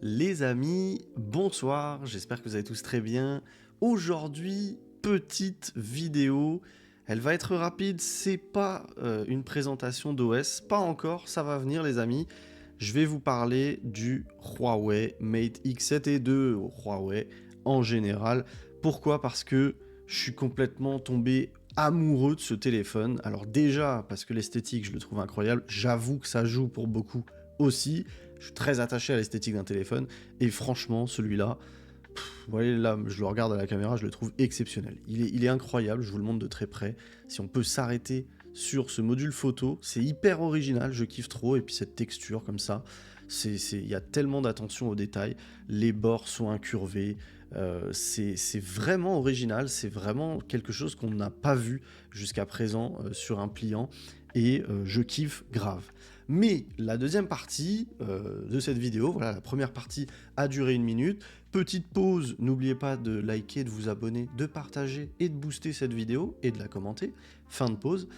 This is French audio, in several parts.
Les amis, bonsoir, j'espère que vous allez tous très bien. Aujourd'hui, petite vidéo, elle va être rapide, c'est pas une présentation d'OS, pas encore, ça va venir les amis. Je vais vous parler du Huawei Mate X7 et de Huawei en général. Pourquoi? Parce que je suis complètement tombé amoureux de ce téléphone. Alors déjà, parce que l'esthétique, je le trouve incroyable, j'avoue que ça joue pour beaucoup aussi. Je suis très attaché à l'esthétique d'un téléphone et franchement, celui-là, vous voyez là, je le regarde à la caméra, je le trouve exceptionnel. Il est incroyable, je vous le montre de très près. Si on peut s'arrêter sur ce module photo, c'est hyper original, je kiffe trop. Et puis cette texture comme ça, il y a tellement d'attention aux détails. Les bords sont incurvés, c'est vraiment original, c'est vraiment quelque chose qu'on n'a pas vu jusqu'à présent sur un pliant. Et je kiffe grave. Mais la deuxième partie de cette vidéo, voilà, la première partie a duré 1 minute. Petite pause, n'oubliez pas de liker, de vous abonner, de partager et de booster cette vidéo et de la commenter. Fin de pause.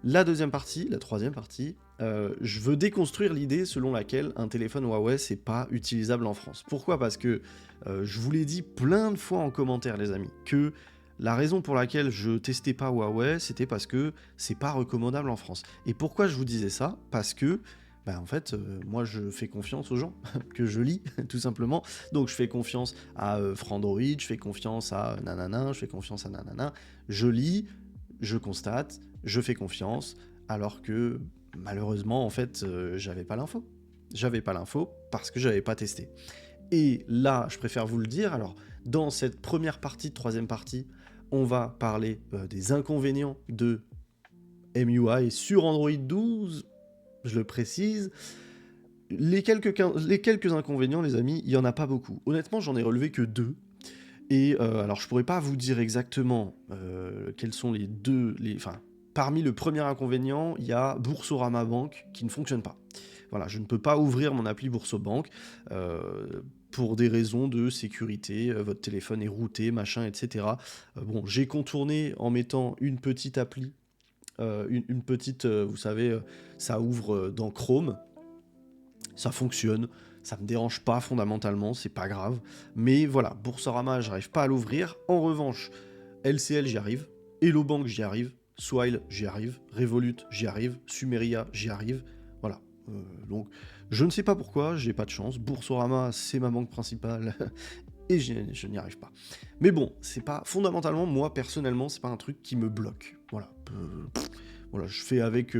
La deuxième partie, la troisième partie, je veux déconstruire l'idée selon laquelle un téléphone Huawei c'est pas utilisable en France. Pourquoi? Parce que je vous l'ai dit plein de fois en commentaire les amis, que la raison pour laquelle je testais pas Huawei, c'était parce que c'est pas recommandable en France. Et pourquoi je vous disais ça? Parce que en fait, moi je fais confiance aux gens que je lis, tout simplement. Donc je fais confiance à Frandroid, je fais confiance à nanana, je fais confiance à nanana. Je lis, je constate, je fais confiance, alors que malheureusement, en fait, j'avais pas l'info. J'avais pas l'info parce que j'avais pas testé. Et là, je préfère vous le dire, alors, dans cette première partie, troisième partie, on va parler des inconvénients de MUI sur Android 12, je le précise. Les quelques inconvénients, les amis, il y en a pas beaucoup. Honnêtement, j'en ai relevé que 2. Et alors, je pourrais pas vous dire exactement quels sont les deux... Enfin, parmi le premier inconvénient, il y a Boursorama Bank qui ne fonctionne pas. Voilà, je ne peux pas ouvrir mon appli Boursobank pour des raisons de sécurité, votre téléphone est routé, machin, etc. Bon, j'ai contourné en mettant une petite appli, une petite, vous savez, ça ouvre dans Chrome, ça fonctionne, ça me dérange pas fondamentalement, c'est pas grave. Mais voilà, Boursorama, j'arrive pas à l'ouvrir. En revanche, LCL, j'y arrive. Hello Bank, j'y arrive. Swile, j'y arrive. Revolut, j'y arrive. Sumeria, j'y arrive. Voilà. Donc, je ne sais pas pourquoi, j'ai pas de chance. Boursorama, c'est ma banque principale. Et je n'y arrive pas. Mais bon, c'est pas... Fondamentalement, moi, personnellement, c'est pas un truc qui me bloque. Voilà. Voilà, je fais avec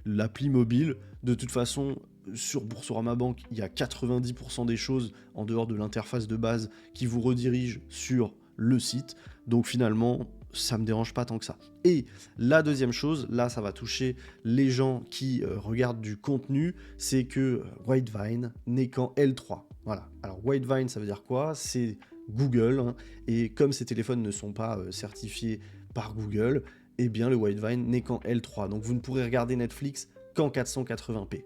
l'appli mobile. De toute façon, sur Boursorama Bank, il y a 90% des choses en dehors de l'interface de base qui vous redirigent sur le site. Donc finalement, ça me dérange pas tant que ça. Et la deuxième chose, là ça va toucher les gens qui regardent du contenu, c'est que Whitevine n'est qu'en L3. Voilà. Alors Whitevine, ça veut dire quoi? C'est Google, hein, et comme ces téléphones ne sont pas certifiés par Google, eh bien le Whitevine n'est qu'en L3. Donc vous ne pourrez regarder Netflix qu'en 480p.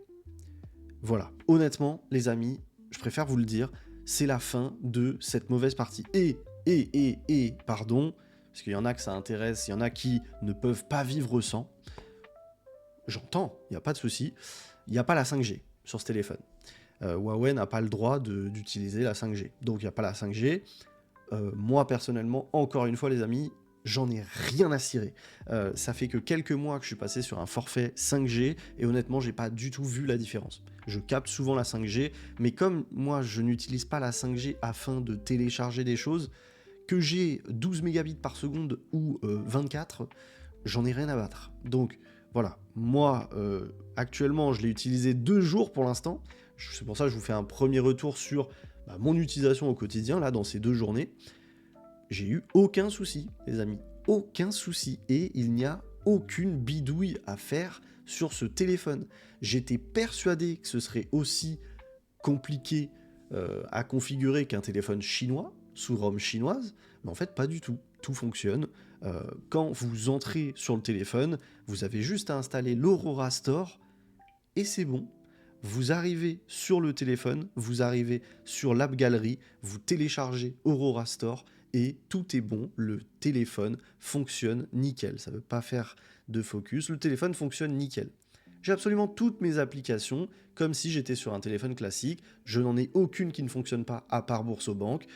Voilà, honnêtement, les amis, je préfère vous le dire, c'est la fin de cette mauvaise partie. Et, pardon, parce qu'il y en a que ça intéresse, il y en a qui ne peuvent pas vivre sans. J'entends, il n'y a pas de souci. Il n'y a pas la 5G sur ce téléphone. Huawei n'a pas le droit d'utiliser la 5G. Donc il n'y a pas la 5G. Moi, personnellement, encore une fois, les amis, j'en ai rien à cirer. Ça fait que quelques mois que je suis passé sur un forfait 5G et honnêtement, j'ai pas du tout vu la différence. Je capte souvent la 5G, mais comme moi, je n'utilise pas la 5G afin de télécharger des choses, que j'ai 12 mégabits par seconde ou 24, j'en ai rien à battre. Donc voilà, moi, actuellement, je l'ai utilisé 2 jours pour l'instant. C'est pour ça que je vous fais un premier retour sur mon utilisation au quotidien, là, dans ces 2 journées. J'ai eu aucun souci, les amis. Aucun souci. Et il n'y a aucune bidouille à faire sur ce téléphone. J'étais persuadé que ce serait aussi compliqué à configurer qu'un téléphone chinois, sous ROM chinoise, mais en fait pas du tout. Tout fonctionne. Quand vous entrez sur le téléphone, vous avez juste à installer l'Aurora Store et c'est bon. Vous arrivez sur le téléphone, vous arrivez sur l'App Gallery, vous téléchargez Aurora Store et tout est bon, le téléphone fonctionne nickel. Ça ne veut pas faire de focus, le téléphone fonctionne nickel. J'ai absolument toutes mes applications, comme si j'étais sur un téléphone classique. Je n'en ai aucune qui ne fonctionne pas, à part Bourso-Banque.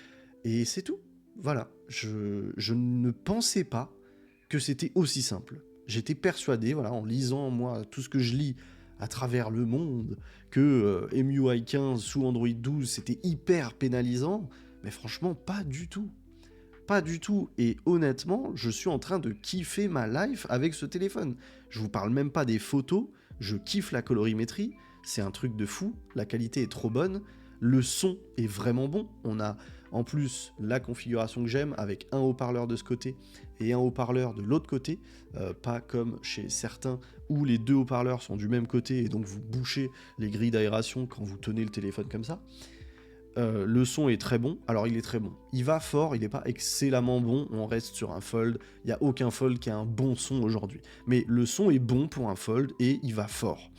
Et c'est tout. Voilà. Je ne pensais pas que c'était aussi simple. J'étais persuadé, voilà, en lisant, moi, tout ce que je lis à travers le monde, que MUI 15 sous Android 12, c'était hyper pénalisant. Mais franchement, pas du tout. Pas du tout. Et honnêtement, je suis en train de kiffer ma life avec ce téléphone. Je vous parle même pas des photos, je kiffe la colorimétrie, c'est un truc de fou, la qualité est trop bonne, le son est vraiment bon. On a en plus la configuration que j'aime avec un haut-parleur de ce côté et un haut-parleur de l'autre côté, pas comme chez certains où les deux haut-parleurs sont du même côté et donc vous bouchez les grilles d'aération quand vous tenez le téléphone comme ça. Le son est très bon, alors il est très bon. Il va fort, il n'est pas excellemment bon, on reste sur un Fold, il n'y a aucun Fold qui a un bon son aujourd'hui. Mais le son est bon pour un Fold et il va fort.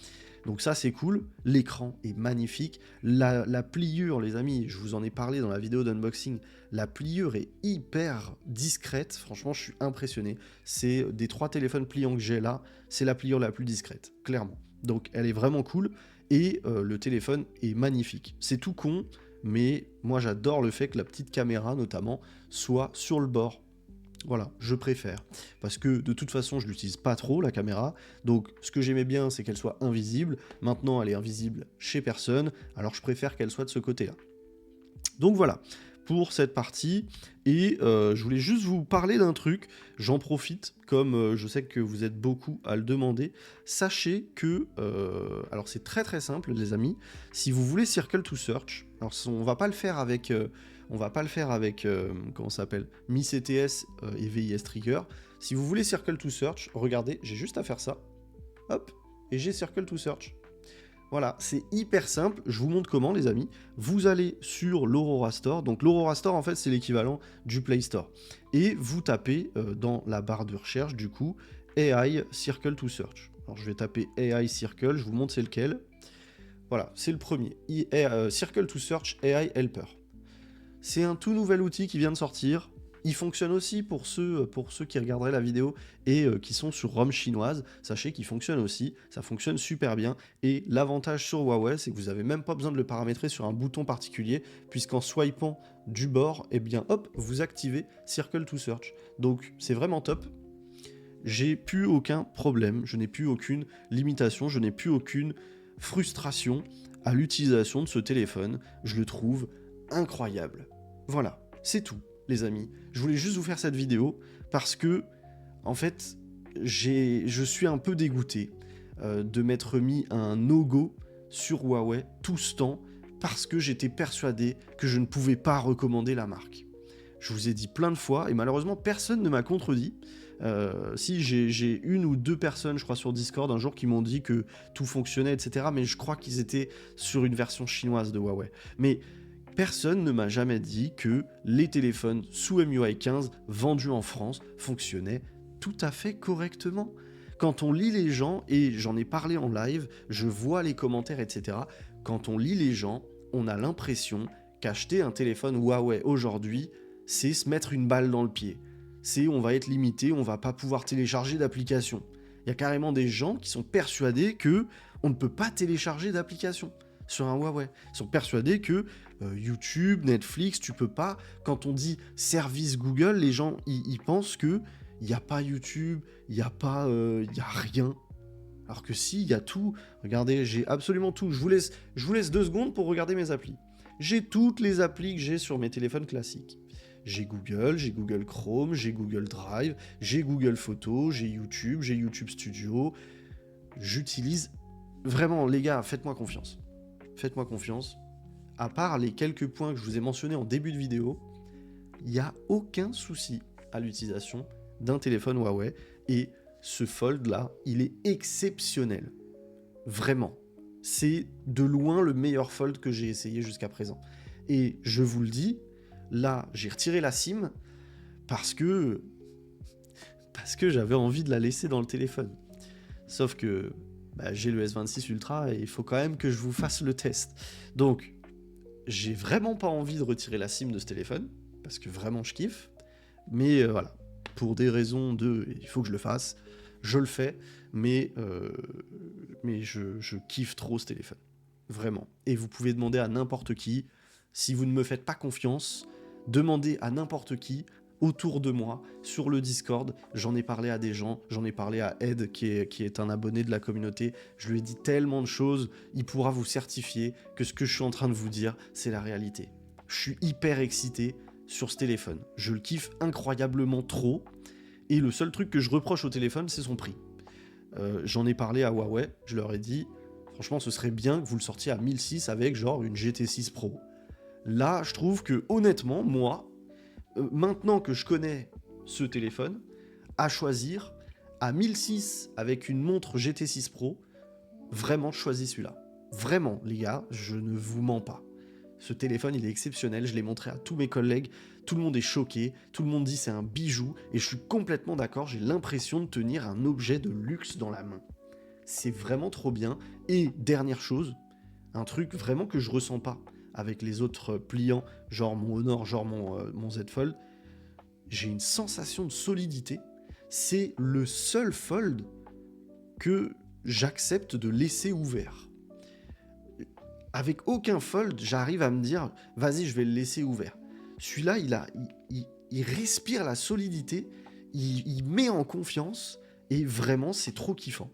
Donc ça c'est cool, l'écran est magnifique, la pliure les amis, je vous en ai parlé dans la vidéo d'unboxing, la pliure est hyper discrète, franchement je suis impressionné. C'est des 3 téléphones pliants que j'ai là, c'est la pliure la plus discrète, clairement. Donc elle est vraiment cool et le téléphone est magnifique. C'est tout con, mais moi j'adore le fait que la petite caméra notamment soit sur le bord. Voilà, je préfère. Parce que de toute façon, je l'utilise pas trop, la caméra. Donc, ce que j'aimais bien, c'est qu'elle soit invisible. Maintenant, elle est invisible chez personne. Alors, je préfère qu'elle soit de ce côté-là. Donc, voilà, pour cette partie. Et je voulais juste vous parler d'un truc. J'en profite, comme je sais que vous êtes beaucoup à le demander. Sachez que... alors, c'est très très simple, les amis. Si vous voulez Circle to Search, alors on va pas le faire avec... comment ça s'appelle, Mi CTS et VIS Trigger. Si vous voulez Circle to Search, regardez, j'ai juste à faire ça. Hop, et j'ai Circle to Search. Voilà, c'est hyper simple. Je vous montre comment, les amis. Vous allez sur l'Aurora Store. Donc l'Aurora Store, en fait, c'est l'équivalent du Play Store. Et vous tapez dans la barre de recherche, du coup, AI Circle to Search. Alors je vais taper AI Circle, je vous montre c'est lequel. Voilà, c'est le premier. Circle to Search AI Helper. C'est un tout nouvel outil qui vient de sortir. Il fonctionne aussi pour ceux qui regarderaient la vidéo et qui sont sur ROM chinoise. Sachez qu'il fonctionne aussi, ça fonctionne super bien. Et l'avantage sur Huawei, c'est que vous n'avez même pas besoin de le paramétrer sur un bouton particulier, puisqu'en swipant du bord, et bien hop, vous activez Circle to Search. Donc c'est vraiment top. J'ai plus aucun problème, je n'ai plus aucune limitation, je n'ai plus aucune frustration à l'utilisation de ce téléphone. Je le trouve incroyable. Voilà, c'est tout, les amis. Je voulais juste vous faire cette vidéo parce que, en fait, je suis un peu dégoûté de m'être mis un no-go sur Huawei tout ce temps parce que j'étais persuadé que je ne pouvais pas recommander la marque. Je vous ai dit plein de fois et malheureusement personne ne m'a contredit. Si j'ai une ou deux personnes, je crois, sur Discord un jour qui m'ont dit que tout fonctionnait, etc. Mais je crois qu'ils étaient sur une version chinoise de Huawei. Mais personne ne m'a jamais dit que les téléphones sous MUI 15 vendus en France fonctionnaient tout à fait correctement. Quand on lit les gens, et j'en ai parlé en live, je vois les commentaires, etc. Quand on lit les gens, on a l'impression qu'acheter un téléphone Huawei aujourd'hui, c'est se mettre une balle dans le pied. C'est on va être limité, on va pas pouvoir télécharger d'applications. Il y a carrément des gens qui sont persuadés que on ne peut pas télécharger d'applications sur un Huawei. Ils sont persuadés que YouTube, Netflix, tu peux pas. Quand on dit service Google, les gens ils pensent que il n'y a pas YouTube, il n'y a pas, y a rien. Alors que si, il y a tout. Regardez, j'ai absolument tout. Je vous laisse 2 secondes pour regarder mes applis. J'ai toutes les applis que j'ai sur mes téléphones classiques. J'ai Google Chrome, j'ai Google Drive, j'ai Google Photos, j'ai YouTube Studio. J'utilise vraiment, les gars, faites-moi confiance. Faites-moi confiance. À part les quelques points que je vous ai mentionnés en début de vidéo, il n'y a aucun souci à l'utilisation d'un téléphone Huawei. Et ce Fold là, il est exceptionnel. Vraiment. C'est de loin le meilleur Fold que j'ai essayé jusqu'à présent. Et je vous le dis, là, j'ai retiré la SIM parce que j'avais envie de la laisser dans le téléphone. Sauf que j'ai le S26 Ultra et il faut quand même que je vous fasse le test. Donc, j'ai vraiment pas envie de retirer la SIM de ce téléphone, parce que vraiment je kiffe. Mais voilà, pour des raisons il faut que je le fasse, je le fais, mais je kiffe trop ce téléphone. Vraiment. Et vous pouvez demander à n'importe qui, si vous ne me faites pas confiance, demandez à n'importe qui, autour de moi, sur le Discord, j'en ai parlé à des gens, j'en ai parlé à Ed, qui est un abonné de la communauté, je lui ai dit tellement de choses, il pourra vous certifier que ce que je suis en train de vous dire, c'est la réalité. Je suis hyper excité sur ce téléphone, je le kiffe incroyablement trop, et le seul truc que je reproche au téléphone, c'est son prix. J'en ai parlé à Huawei, je leur ai dit, franchement, ce serait bien que vous le sortiez à 1006 avec genre une GT6 Pro. Là, je trouve que, honnêtement, moi, maintenant que je connais ce téléphone, à choisir, à 1006 avec une montre GT6 Pro, vraiment, je choisis celui-là. Vraiment, les gars, je ne vous mens pas. Ce téléphone, il est exceptionnel, je l'ai montré à tous mes collègues, tout le monde est choqué, tout le monde dit c'est un bijou, et je suis complètement d'accord, j'ai l'impression de tenir un objet de luxe dans la main. C'est vraiment trop bien, et dernière chose, un truc vraiment que je ressens pas avec les autres pliants, genre mon Honor, genre mon Z Fold, j'ai une sensation de solidité, c'est le seul Fold que j'accepte de laisser ouvert. Avec aucun fold, j'arrive à me dire, vas-y, je vais le laisser ouvert. Celui-là, il respire la solidité, il met en confiance, et vraiment, c'est trop kiffant.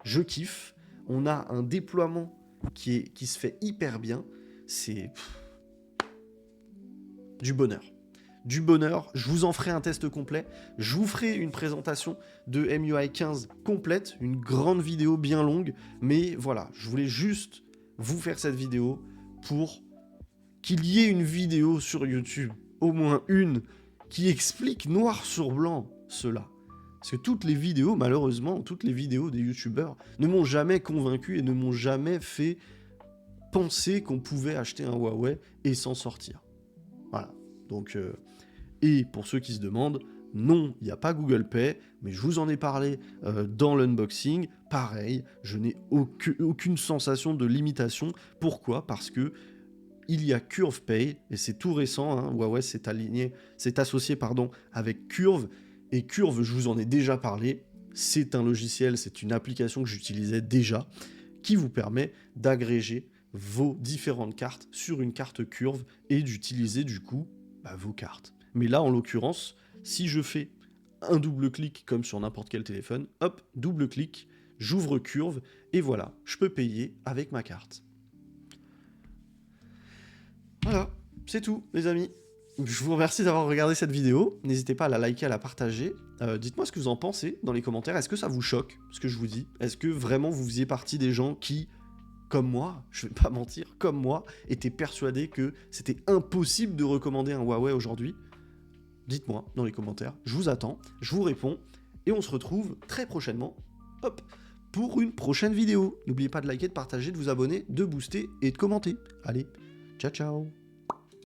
Je kiffe, on a un déploiement qui se fait hyper bien, c'est du bonheur. Du bonheur, je vous en ferai un test complet, je vous ferai une présentation de MIUI 15 complète, une grande vidéo bien longue, mais voilà, je voulais juste vous faire cette vidéo pour qu'il y ait une vidéo sur YouTube, au moins une, qui explique noir sur blanc cela. Parce que toutes les vidéos, malheureusement, toutes les vidéos des youtubeurs ne m'ont jamais convaincu et ne m'ont jamais fait penser qu'on pouvait acheter un Huawei et s'en sortir. Voilà. Donc, et pour ceux qui se demandent, non, il n'y a pas Google Pay, mais je vous en ai parlé dans l'unboxing. Pareil, je n'ai aucune sensation de limitation. Pourquoi ? Parce que il y a Curve Pay, et c'est tout récent, hein, Huawei s'est associé avec Curve, et Curve, je vous en ai déjà parlé, c'est un logiciel, c'est une application que j'utilisais déjà, qui vous permet d'agréger vos différentes cartes sur une carte Curve, et d'utiliser du coup vos cartes. Mais là, en l'occurrence, si je fais un double-clic comme sur n'importe quel téléphone, hop, double-clic, j'ouvre Curve, et voilà, je peux payer avec ma carte. Voilà, c'est tout, les amis. Je vous remercie d'avoir regardé cette vidéo. N'hésitez pas à la liker, à la partager. Dites-moi ce que vous en pensez dans les commentaires. Est-ce que ça vous choque, ce que je vous dis ? Est-ce que vraiment vous faisiez partie des gens qui, comme moi, je vais pas mentir, comme moi, étaient persuadés que c'était impossible de recommander un Huawei aujourd'hui ? Dites-moi dans les commentaires. Je vous attends, je vous réponds. Et on se retrouve très prochainement, hop, pour une prochaine vidéo. N'oubliez pas de liker, de partager, de vous abonner, de booster et de commenter. Allez, ciao ciao.